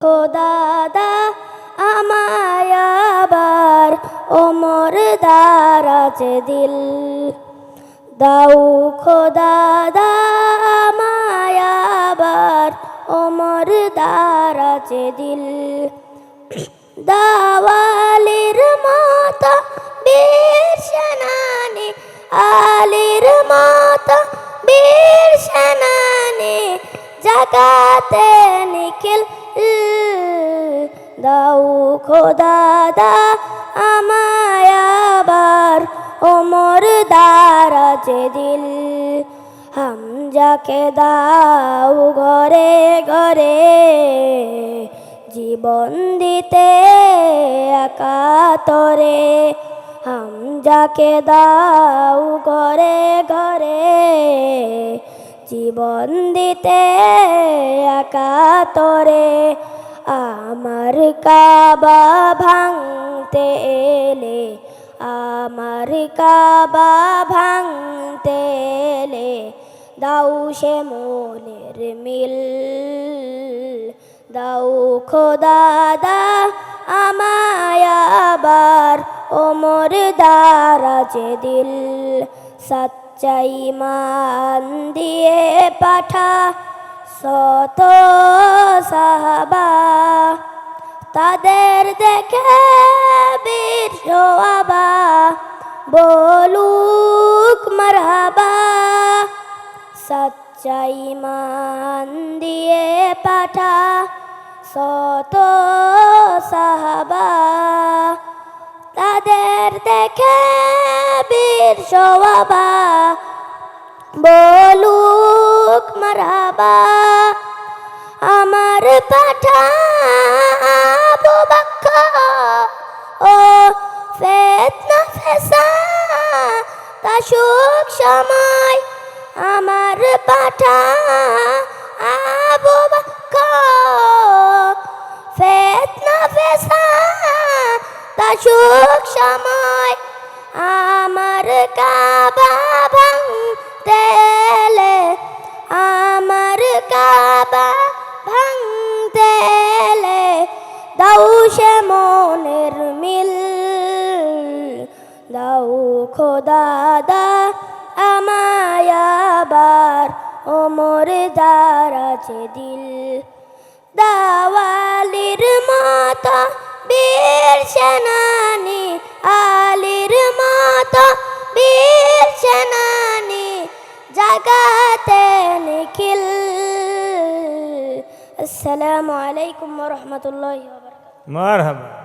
খোদাদা আমায় আবার ওমর দারাজে দিল দাও, খোদাদা আমায় আবার ওমর দারাজে দিল। দাওয়ালির মাতা বীর সেনানি, আলীর মাতা বীর সেনানি, জাগাতে নিখিল দাও, খোদাদা আমায় আবার ওমর দারাজে দিল। হামজাকে দাও ঘরে ঘরে জীবন দিতে একাতরে, হামজাকে দাও ঘরে ঘরে জীবন দিতে একাতরে। আমার কাবা ভাঙতে এলে, আমার কাবা ভাঙতে এলে দাও সে মনের মিল দাও, খোদাদা আমায় আবার ওমর দারাজে দিল। সচ্চাই মান দিয়ে পাঠা শত সাহাবা, তাদের দেখে বীর সোয়াবা বলুক মারহাবা। সচ্চাই মান দিয়ে পাঠা শত সাহাবা, তাদের দেখে বীর সোয়াবা বলুক মারহাবা। আমার পাঠা আবু বকর ও ফিতনা ফসাদ তাসুক সময়, আমার পাঠা আবু বকর ফিতনা ফসাদ তাসুক সময়। আমার কাবা ভাঙতে এলে, আমার কাবা ভাঙতে এলে দাও সে মনের মিল দাও, খোদাদা আমায় আবার ওমর দারাজে দিল। দাওয়ালির মাতা বীর সেনানি, আলীর মাতা বীর সেনানি, জাগাতে নিখিল। আসসালামু আলাইকুম ওয়া রাহমাতুল্লাহি ওয়া বারাকাতুহু। মারহাবা।